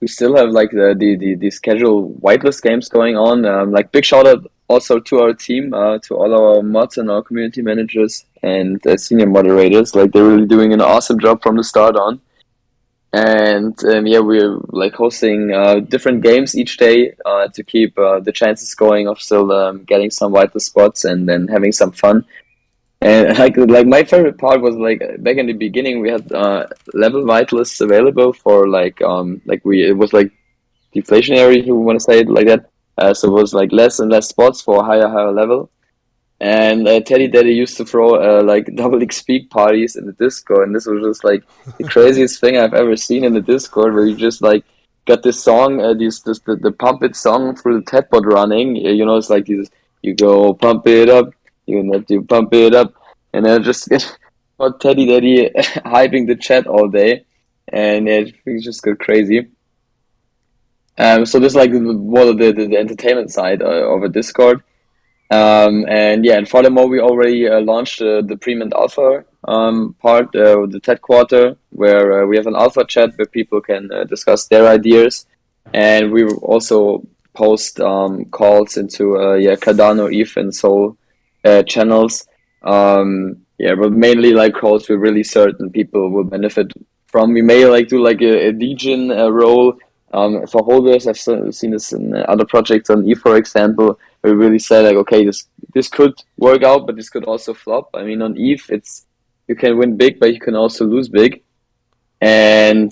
we still have like the scheduled whitelist games going on. Like big shout out also to our team, to all our mods and our community managers and senior moderators. Like they're really doing an awesome job from the start on. And yeah, we're like hosting different games each day to keep the chances going of still getting some whitelist spots and then having some fun. And like my favorite part was like back in the beginning we had level whitelists available for like we it was like deflationary if you want to say it like that. So it was like less and less spots for a higher level. And Teddy Daddy used to throw like double XP parties in the Discord, and this was just like the craziest thing I've ever seen in the Discord, where you just like got this song, the pump it song through the Tedbot running. You know, it's like this, you go pump it up, you have to pump it up, and then just got Teddy Daddy hyping the chat all day, and it just got crazy. So this is like one of the entertainment side of a Discord. And yeah, and furthermore, we already launched the pre-mint alpha part, the TED quarter, where we have an alpha chat where people can discuss their ideas, and we will also post calls into Cardano, ETH, and Sol channels. Yeah, but mainly like calls we're really certain people will benefit from. We may like do like a degen role for holders. I've seen this in other projects on ETH, for example. We really say like, okay, this could work out, but this could also flop. I mean, on ETH, it's you can win big, but you can also lose big. And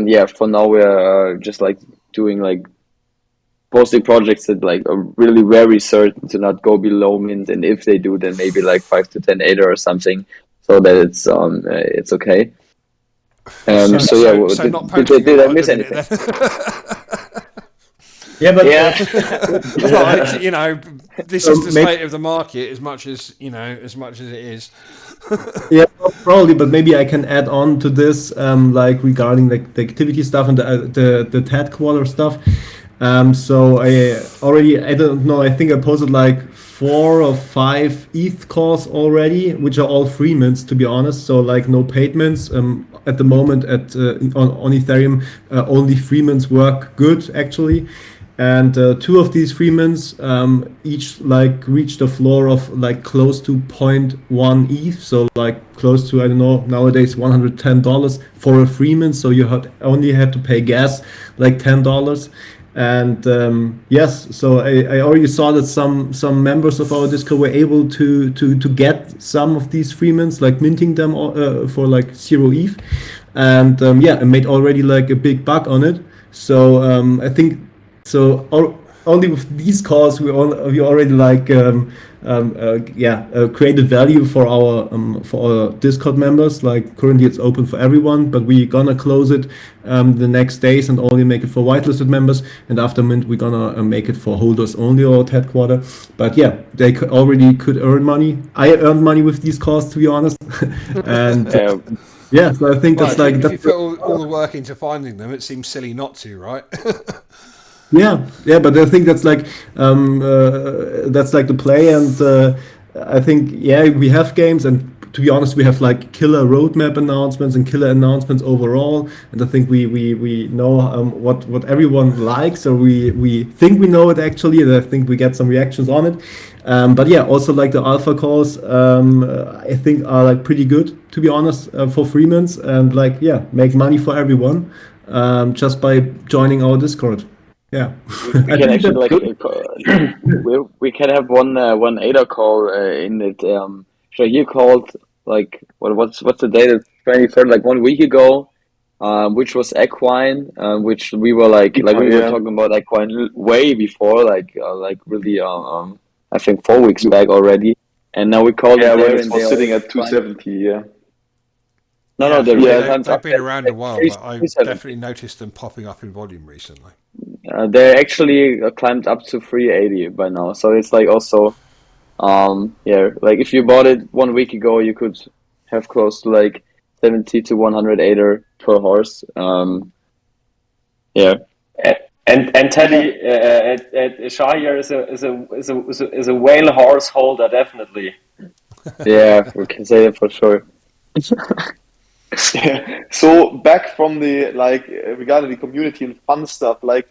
yeah, for now we're just like doing like posting projects that like are really very certain to not go below mint, and if they do, then maybe like 5 to 10 ADA or something, so that it's okay. So yeah, So not panicking a did I lot at miss the minute anything? then. Yeah, but Well, you know, this is the maybe, state of the market as much as it is. yeah, probably. But maybe I can add on to this, like regarding the activity stuff and the TED quarter stuff. So I don't know. I think I posted like 4 or 5 ETH calls already, which are all free mints, to be honest. So like no paid mints. At the moment on Ethereum, only free mints work good actually. And 2 of these free mints each like reached a floor of like close to zero point 0.1 ETH, so like close to, I don't know, nowadays $110 for a free mint. So you only had to pay gas like $10. And yes, so I already saw that some members of our Discord were able to get some of these free mints, like minting them for like 0 ETH, and yeah, I made already like a big buck on it. So I think so. Only with these calls, we already like created value for our Discord members. Like currently, it's open for everyone, but we're gonna close it the next days and only make it for whitelisted members. And after mint, we're gonna make it for holders only, or headquarter. But yeah, they already could earn money. I earned money with these calls, to be honest. And yeah, so I think Well, that's like if you that's. put all the work into finding them, it seems silly not to, right? Yeah, but I think that's like the play, and I think yeah, we have games, and to be honest, we have like killer roadmap announcements and killer announcements overall, and I think we know what everyone likes, or we think we know it actually, and I think we get some reactions on it. But yeah, also like the alpha calls, I think are like pretty good, to be honest, for freemans, and like yeah, make money for everyone just by joining our Discord. Yeah, We I can think actually that's like good. we can have one ADA call in it. Shahir called like what's the date? The 23rd, like 1 week ago, which was equine, which we were like we were Yeah, talking about equine way before, like really I think 4 weeks back already, and now we called yeah, it when there, it and they was sitting already at climbed. 270. Yeah, No, Yeah, I they mean yeah, climbed they've up been around a at while, three but I've 370. definitely noticed them popping up in volume recently. They actually climbed up to 380 by now, so it's like also. Yeah, like if you bought it 1 week ago, you could have close to like 70 to 100 ADR per horse. Yeah, And yeah. Teddy at Shahir is a whale horse holder, definitely. yeah, we can say that for sure. Yeah. So back from the like regarding the community and fun stuff, like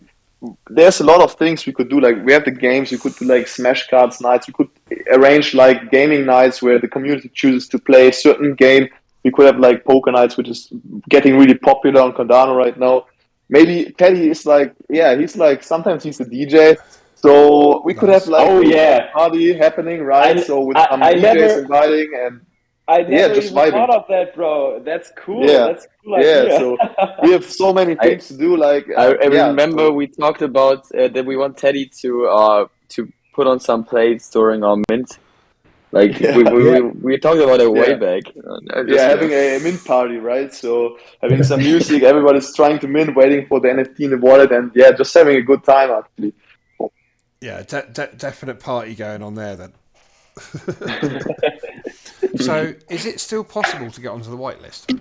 there's a lot of things we could do. Like we have the games, we could do like smash cards nights, we could arrange like gaming nights where the community chooses to play a certain game. We could have like poker nights, which is getting really popular on Cardano right now. Maybe Teddy is like, yeah, he's like sometimes he's a DJ. So we could have Nice. like Oh a yeah, party happening, right? I So with I, some I DJs never inviting and I yeah, never just even vibing. thought of that, bro. That's cool. Yeah, That's a cool yeah. idea. So we have so many I things to do. Like, I yeah. remember So we talked about that we want Teddy to put on some plates during our mint. Like yeah, Yeah, we talked about it way yeah, back. yeah. Just Having a mint party, right? So having some music, everybody's trying to mint, waiting for the NFT in the wallet, and yeah, just having a good time actually. Yeah, definite party going on there then. So, is it still possible to get onto the whitelist?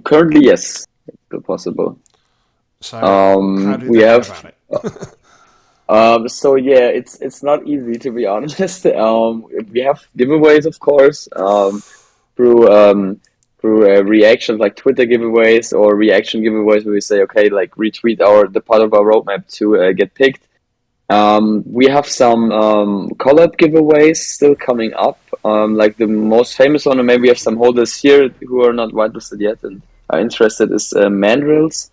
Currently, yes, it's still possible. So, how do We they go have about it? So yeah, it's not easy to be honest. We have giveaways, of course, through reactions like Twitter giveaways or reaction giveaways where we say, okay, like retweet the part of our roadmap to get picked. We have some collab giveaways still coming up. Like the most famous one, or maybe we have some holders here who are not whitelisted yet and are interested, is Mandrills.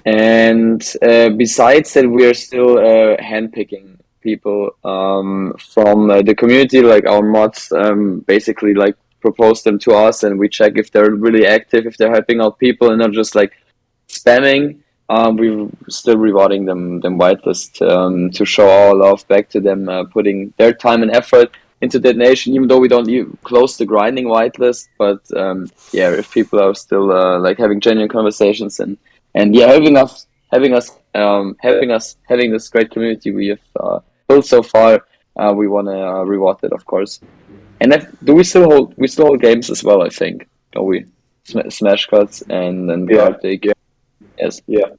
And besides that, we are still handpicking people from the community, like our mods, basically like propose them to us, and we check if they're really active, if they're helping out people, and not just like spamming. We're still rewarding them whitelist to show our love back to them, putting their time and effort into that nation, even though we don't even close the grinding whitelist. But yeah, if people are still like having genuine conversations and yeah, having this great community we have built so far, we want to reward it, of course. And do we still hold games as well? I think, don't we? Smash cuts and Yeah. Arctic. Yes. Yeah.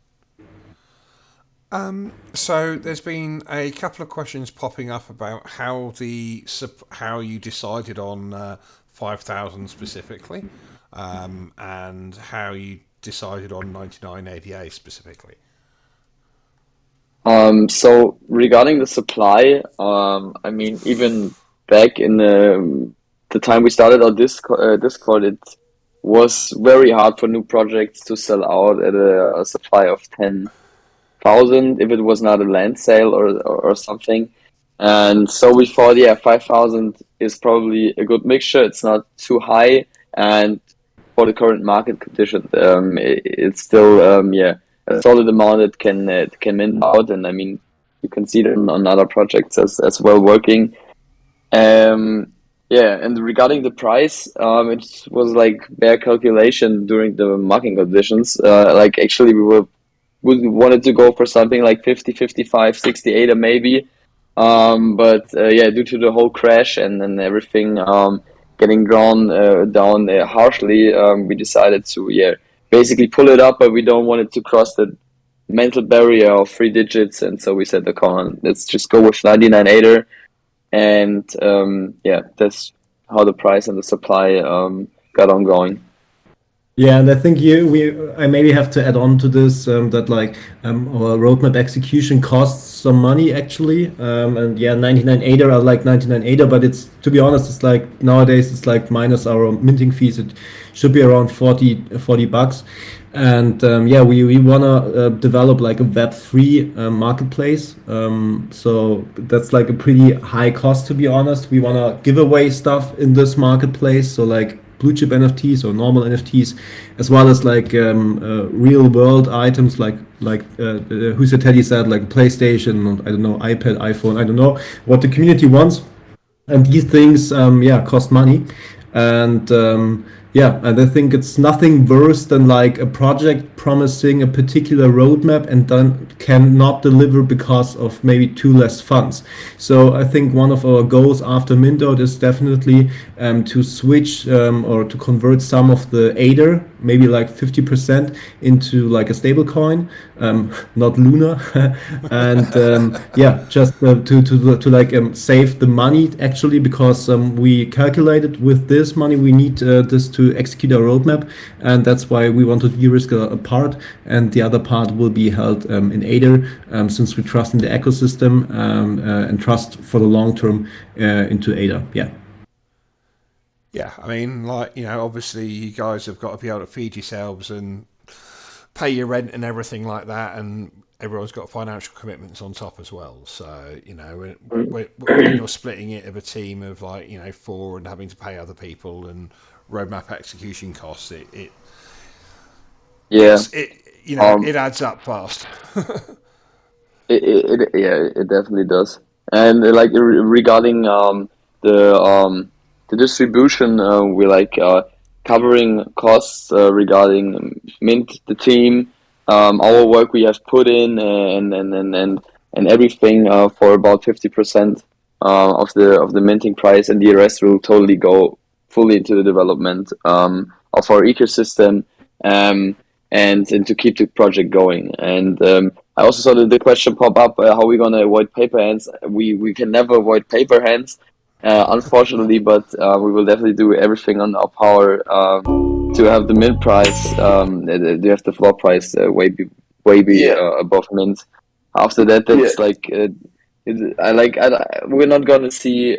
So there's been a couple of questions popping up about how you decided on 5,000 specifically, and how you decided on 99 ADA specifically. So regarding the supply, I mean, even back in the time we started our Discord, it was very hard for new projects to sell out at a supply of 10,000 if it was not a land sale or something. And so we thought, yeah, 5,000 is probably a good mixture. It's not too high, and for the current market condition, it's still yeah, a solid amount that can mint out. And I mean, you can see it on other projects as well working. Yeah, and regarding the price, it was like bare calculation during the market conditions. Like actually, we wanted to go for something like 50, 55, 68 or maybe. But yeah, due to the whole crash and everything getting drawn down harshly, we decided to, yeah, basically pull it up, but we don't want it to cross the mental barrier of 3 digits. And so we said, okay, let's just go with 99 ADER. And yeah, that's how the price and the supply got on going. Yeah, and I think I maybe have to add on to this that like our roadmap execution costs some money actually, and yeah, 99 ADA are like 99 ADA, but it's, to be honest, it's like nowadays it's like minus our minting fees, it should be around 40 bucks, and yeah, we wanna develop like a Web3 marketplace, so that's like a pretty high cost, to be honest. We wanna give away stuff in this marketplace, so like blue chip NFTs or normal NFTs, as well as like real world items like who's the Teddy said, like PlayStation, I don't know, iPad, iPhone, I don't know what the community wants, and these things yeah, cost money, and yeah, and I think it's nothing worse than like a project promising a particular roadmap and then cannot deliver because of maybe too less funds. So I think one of our goals after Mintout is definitely to switch or to convert some of the ADER, maybe like 50% into like a stable coin, not Luna, and yeah, just to like save the money actually, because we calculated with this money we need this to execute our roadmap, and that's why we want to de-risk a part, and the other part will be held in ADER, since we trust in the ecosystem and trust for the long term into ADER. Yeah. Yeah, I mean, like, you know, obviously you guys have got to be able to feed yourselves and pay your rent and everything like that, and everyone's got financial commitments on top as well. So, you know, when you're splitting it of a team of like, you know, 4 and having to pay other people and roadmap execution costs, Yeah. you know, Um, it adds up fast. yeah, it definitely does. And like regarding the distribution, we like covering costs regarding Mint, the team, our work we have put in, and everything for about 50% of the minting price, and the rest will totally go fully into the development of our ecosystem, and to keep the project going. And I also saw the question pop up, how we gonna avoid paper hands. We can never avoid paper hands, unfortunately, but we will definitely do everything on our power to have the mint price, to have the floor price way above mint. After that, that's we're not gonna see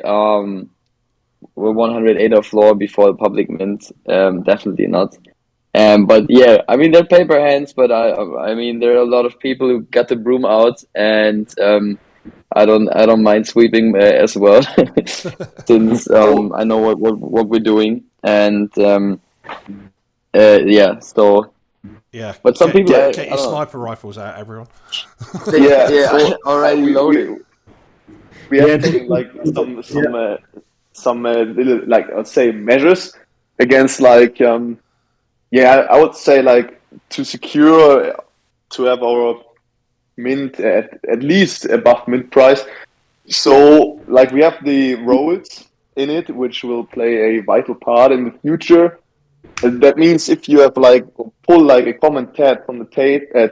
we're 108 floor before the public mint. Definitely not. But yeah, I mean they're paper hands, but I mean there are a lot of people who got the broom out, and I don't mind sweeping as well, since I know what we're doing, and yeah. So, Yeah. but some people, I Get your don't know. sniper rifles out, everyone. I already loaded. We have taken like some little, like, let's say, measures against, like, I would say, like, to secure to have our mint at least above mint price. So, like, we have the rolls in it, which will play a vital part in the future. And that means if you have, like, pull like a common tab from the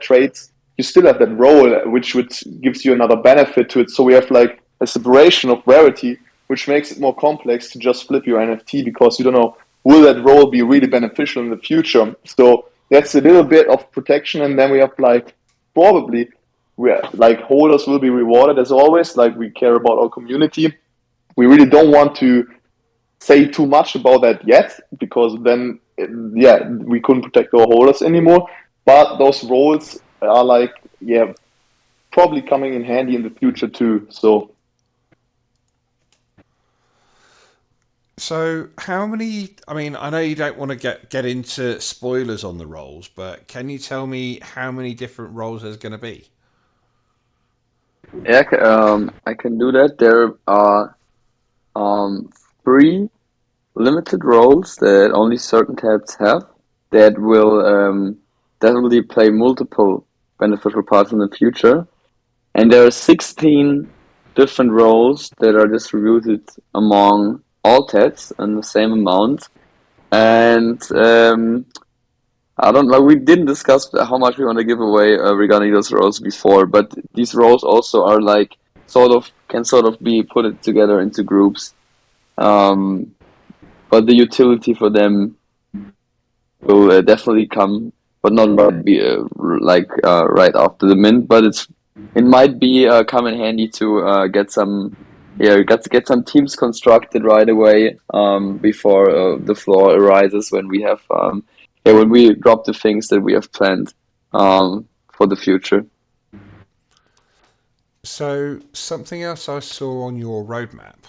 trades, you still have that roll, which gives you another benefit to it. So we have like a separation of rarity, which makes it more complex to just flip your NFT, because you don't know, will that roll be really beneficial in the future. So that's a little bit of protection. And then we have, like, probably like holders will be rewarded as always. Like, we care about our community. We really don't want to say too much about that yet, because then we couldn't protect our holders anymore. But those roles are, like, probably coming in handy in the future too. So how many? I mean, I know you don't want to get into spoilers on the roles, but can you tell me how many different roles there's going to be? Yeah, I can do that. There are 3 limited roles that only certain tabs have, that will definitely play multiple beneficial parts in the future. And there are 16 different roles that are distributed among all tabs in the same amount. And I don't know, we didn't discuss how much we want to give away regarding those roles before, but these roles also are like can be put together into groups. But the utility for them will definitely come, but not right after the mint. But it might be come in handy to get some teams constructed right away before the floor arises, when we have when we drop the things that we have planned for the future. So something else I saw on your roadmap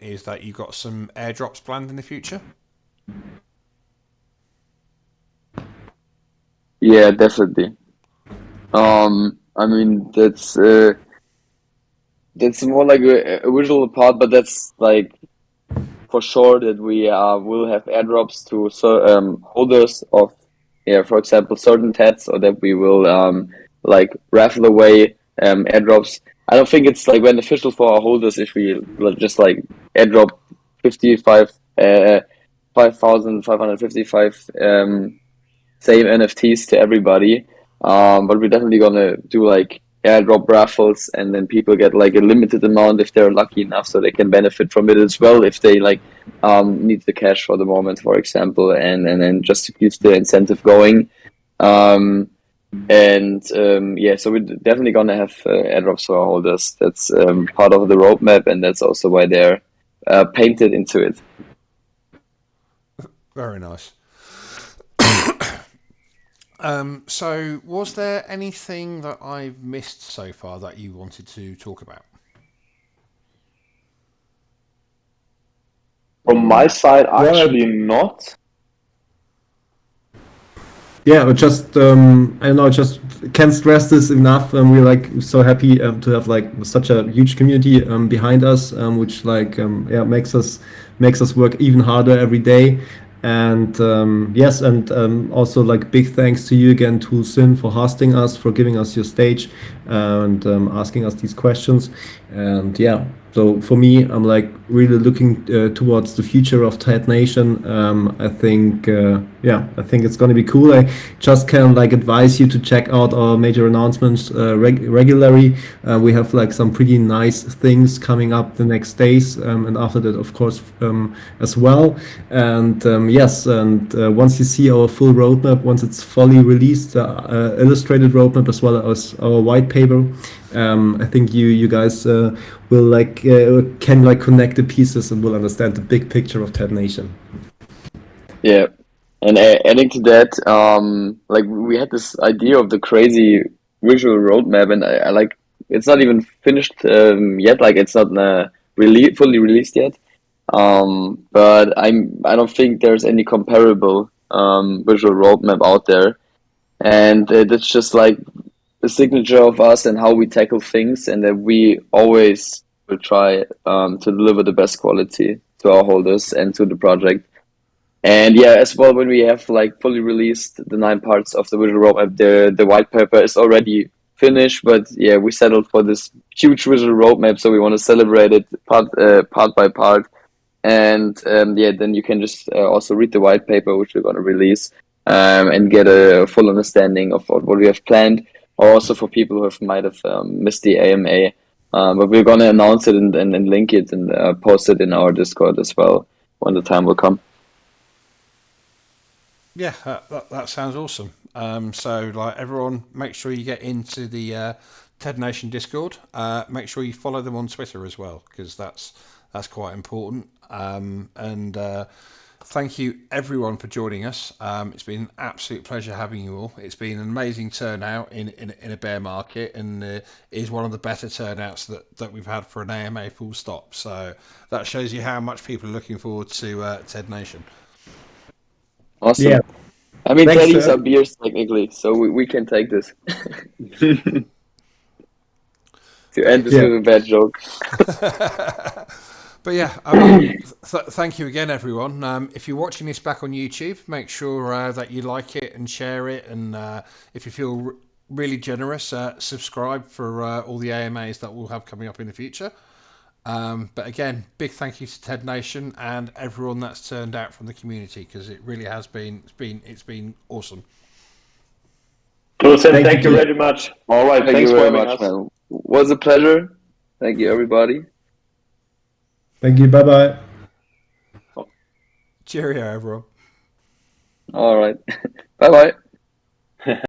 is that you got some airdrops planned in the future. Yeah, definitely. I mean that's more like a visual part, but that's like for sure that we will have airdrops to holders of, for example, certain tats, or that we will like raffle away airdrops. I don't think it's like beneficial for our holders if we just like airdrop 5,555 same NFTs to everybody. But we're definitely gonna do like airdrop raffles, and then people get like a limited amount if they're lucky enough, so they can benefit from it as well if they like need the cash for the moment, for example, and then just to keep the incentive going. So we're definitely gonna have airdrops for our holders. That's part of the roadmap, and that's also why they're painted into it. Very nice. So was there anything that I've missed so far that you wanted to talk about? From my side, actually not. Yeah, but just I don't know, just can't stress this enough. We're like so happy to have like such a huge community behind us, which like makes us work even harder every day. And yes, and also like big thanks to you again, ToolSin, for hosting us, for giving us your stage, and asking us these questions. And yeah, So for me, I'm like really looking towards the future of Ted Nation. I think, I think it's going to be cool. I just can like advise you to check out our major announcements regularly. We have like some pretty nice things coming up the next days, and after that, of course, as well. And yes, and once you see our full roadmap, once it's fully released, illustrated roadmap as well as our white paper, I think you guys will like can like connect the pieces and will understand the big picture of Ted Nation. Yeah, and adding to that, like we had this idea of the crazy visual roadmap, and I like it's not even finished yet. Like it's not fully released yet. But I don't think there's any comparable visual roadmap out there, and that's just like the signature of us and how we tackle things, and that we always will try to deliver the best quality to our holders and to the project. And yeah, as well, when we have like fully released the 9 parts of the visual roadmap, the white paper is already finished. But yeah, we settled for this huge visual roadmap, so we want to celebrate it part by part. And yeah, then you can just also read the white paper, which we're going to release, and get a full understanding of what we have planned. Or also for people who might have missed the AMA, but we're going to announce it and link it and post it in our Discord as well when the time will come. Yeah, that sounds awesome. So, like everyone, make sure you get into the TED Nation Discord. Make sure you follow them on Twitter as well, because that's quite important. And thank you everyone for joining us. It's been an absolute pleasure having you all. It's been an amazing turnout in a bear market, and is one of the better turnouts that we've had for an AMA full stop. So that shows you how much people are looking forward to TED Nation. Yeah, Awesome. I mean, thanks. teddies are beers technically, so we can take this. To end this Yeah, with a bad joke. But yeah, I mean, thank you again, everyone. If you're watching this back on YouTube, make sure that you like it and share it. And if you feel really generous, subscribe for all the AMAs that we'll have coming up in the future. But again, big thank you to TED Nation and everyone that's turned out from the community, because it really has been it's been awesome. ToolSin, thank thank you you. very much. All right, Thank you thanks for very having much, us. man. Was a pleasure. Thank you, everybody. Thank you. Bye bye. Cheerio, everyone. All right. Bye bye.